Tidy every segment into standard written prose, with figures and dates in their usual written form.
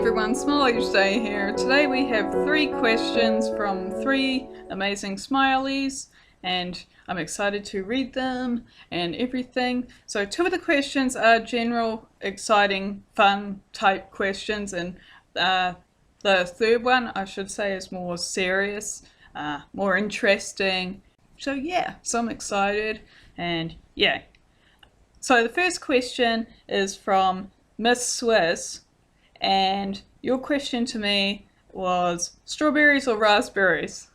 everyone, SmileEachDay here. Today we have 3 questions from 3 amazing smileys and I'm excited to read them and everything. So 2 of the questions are general, exciting, fun type questions, and the third one I should say is more serious, more interesting. So yeah, so I'm excited and yeah. So the first question is from Miss Swiss. And your question to me was strawberries or raspberries?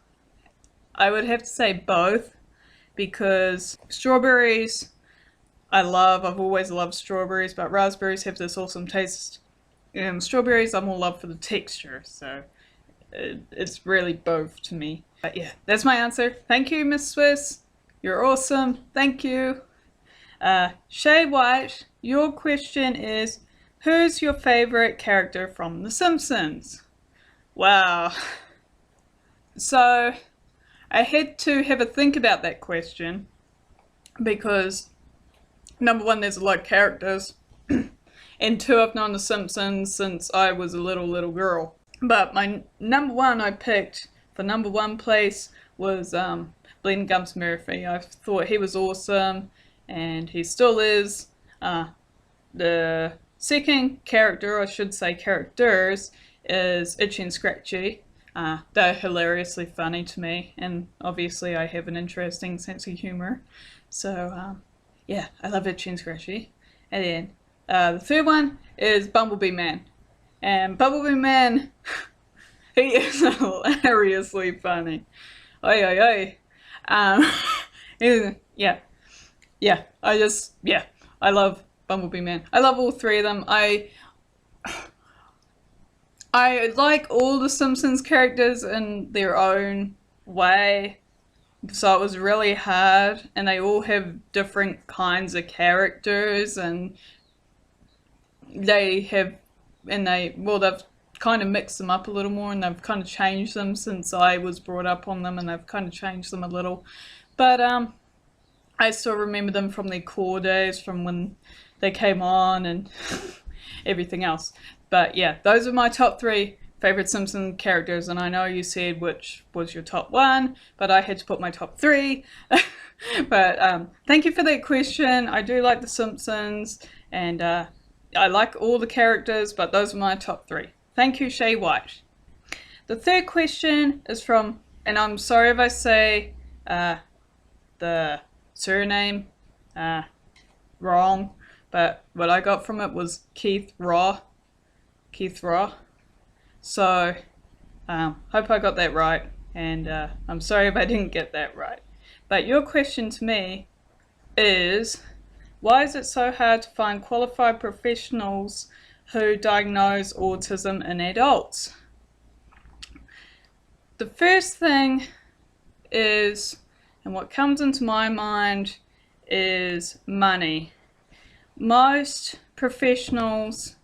I would have to say both, because strawberries I love. I've always loved strawberries, but raspberries have this awesome taste. Strawberries I'm more love for the texture, so it's really both to me. But yeah, that's my answer. Thank you, Miss Swiss. You're awesome. Thank you. Shay White, your question is, who's your favorite character from The Simpsons? Wow. So I had to have a think about that question because number one, there's a lot of characters and 2, I've known The Simpsons since I was a little girl. But my number one I picked for number 1 place was Glenn Gumps Murphy. I thought he was awesome and he still is. The second character, I should say characters, is Itchy and Scratchy. They're hilariously funny to me, and obviously I have an interesting sense of humor. So yeah, I love Itchy and Scratchy. And then the third one is Bumblebee Man. And Bumblebee Man, he is hilariously funny. Oi, oi, oi. Yeah, I love Bumblebee Man. I love all 3 of them. I like all the Simpsons characters in their own way, so it was really hard, and they all have different kinds of characters, and they've kind of mixed them up a little more, and they've kind of changed them since I was brought up on them, and they've kind of changed them a little. But I still remember them from their core days, from when they came on and everything else. But yeah, those are my top 3 favorite Simpson characters, and I know you said which was your top 1, but I had to put my top 3. But thank you for that question. I do like the Simpsons, and I like all the characters, but those are my top 3. Thank you, Shay White. The third question is from, and I'm sorry if I say the surname wrong, but what I got from it was Keith Raw. So hope I got that right, and I'm sorry if I didn't get that right. But your question to me is, why is it so hard to find qualified professionals who diagnose autism in adults? The first thing is, and what comes into my mind, is money. Most professionals,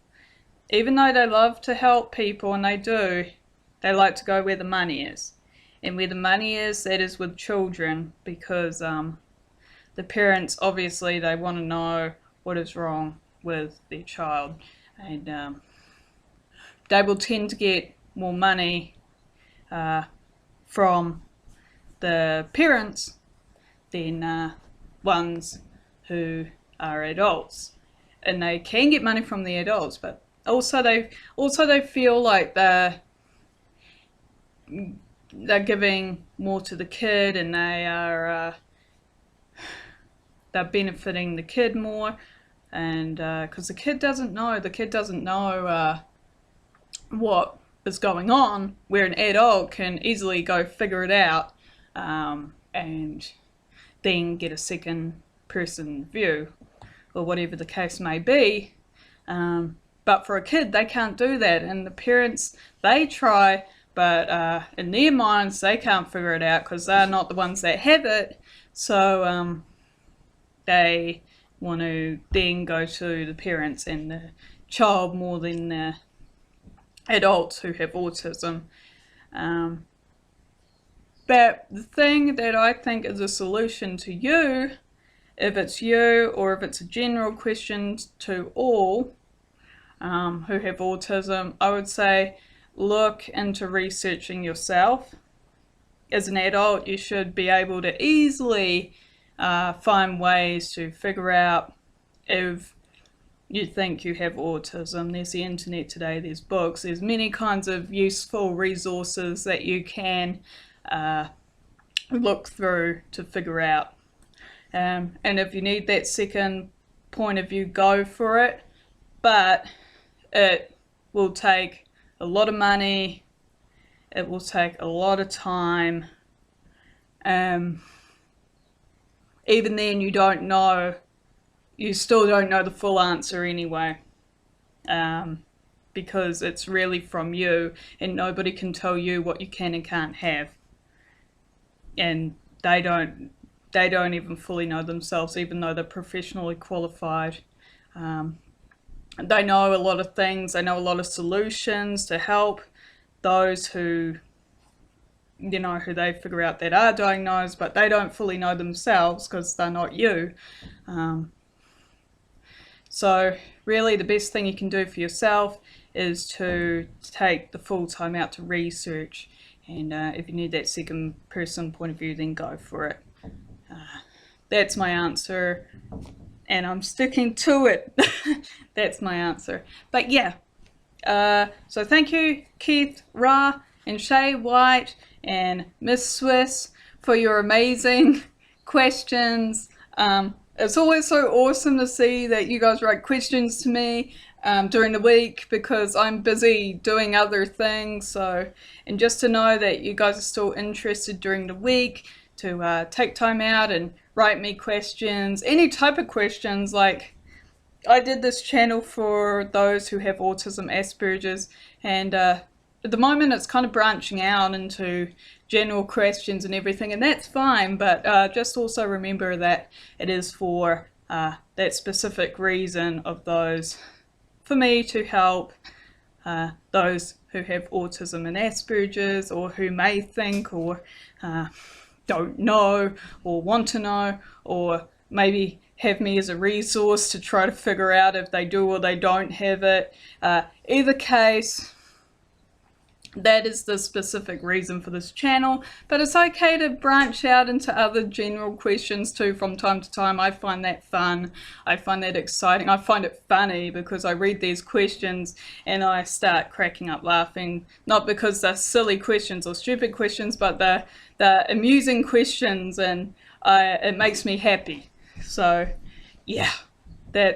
even though they love to help people, and they do, they like to go where the money is. And where the money is, that is with children, because the parents, obviously, they want to know what is wrong with their child. And they will tend to get more money from the parents than ones who are adults, and they can get money from the adults, but also they feel like they're giving more to the kid, and they're benefiting the kid more, and because the kid doesn't know what is going on, where an adult can easily go figure it out and then get a second person view, or whatever the case may be. But for a kid, they can't do that, and the parents, they try, but in their minds they can't figure it out because they're not the ones that have it. So they want to then go to the parents and the child more than the adults who have autism. But the thing that I think is a solution to you, if it's you or if it's a general question to all, who have autism, I would say look into researching yourself. As an adult, you should be able to easily find ways to figure out if you think you have autism. There's the internet today, there's books, there's many kinds of useful resources that you can look through to figure out. And if you need that second point of view, go for it. But it will take a lot of money, it will take a lot of time. Even then you still don't know the full answer anyway, because it's really from you, and nobody can tell you what you can and can't have, and they don't even fully know themselves, even though they're professionally qualified. They know a lot of things, they know a lot of solutions to help those who they figure out that are diagnosed, but they don't fully know themselves because they're not you. So really the best thing you can do for yourself is to take the full time out to research, and if you need that second person point of view, then go for it. That's my answer, and I'm sticking to it. That's my answer. But yeah, so thank you Keith, Ra, and Shay White, and Miss Swiss for your amazing questions. It's always so awesome to see that you guys write questions to me during the week, because I'm busy doing other things. And just to know that you guys are still interested during the week to take time out and write me questions, any type of questions. Like, I did this channel for those who have autism, Asperger's, and at the moment it's kind of branching out into general questions and everything, and that's fine, but just also remember that it is for that specific reason of those, for me to help those who have autism and Asperger's, or who may think or don't know or want to know, or maybe have me as a resource to try to figure out if they do or they don't have it. Either case, that is the specific reason for this channel, but it's okay to branch out into other general questions too from time to time. I find that fun, I find that exciting, I find it funny, because I read these questions and I start cracking up laughing, not because they're silly questions or stupid questions, but they're amusing questions, and it makes me happy. So yeah, I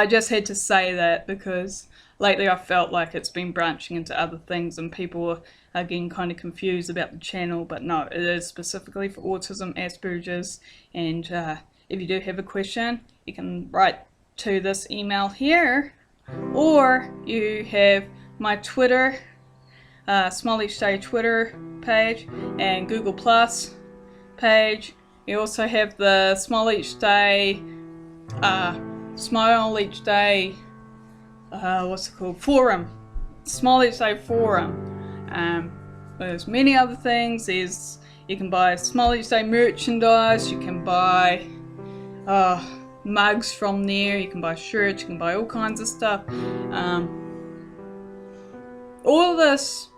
just had to say that, because lately I felt like it's been branching into other things and people are getting kind of confused about the channel. But no, it is specifically for autism, Asperger's, and if you do have a question, you can write to this email here, or you have my Twitter, SmileEachDay Twitter page, and Google Plus page. You also have the SmileEachDay what's it called? Forum. SmileEachDay Forum. There's many other things. You can buy SmileEachDay merchandise, you can buy mugs from there, you can buy shirts, you can buy all kinds of stuff. All of this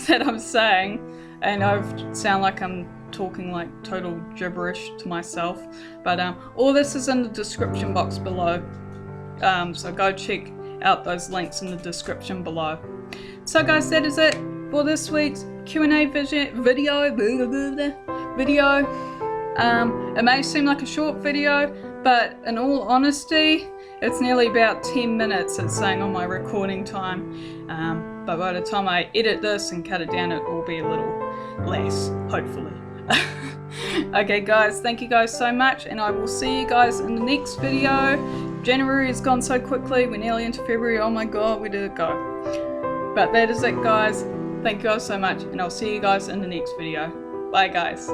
that I'm saying, and I sound like I'm talking like total gibberish to myself, but all this is in the description box below, so go check out those links in the description below. So guys, that is it for this week's Q&A video. It may seem like a short video, but in all honesty, it's nearly about 10 minutes it's saying on my recording time, but by the time I edit this and cut it down, it will be a little less, hopefully. Okay guys, thank you guys so much, and I will see you guys in the next video. January has gone so quickly, we're nearly into February, oh my god, where did it go? But that is it guys, thank you guys so much, and I'll see you guys in the next video. Bye guys.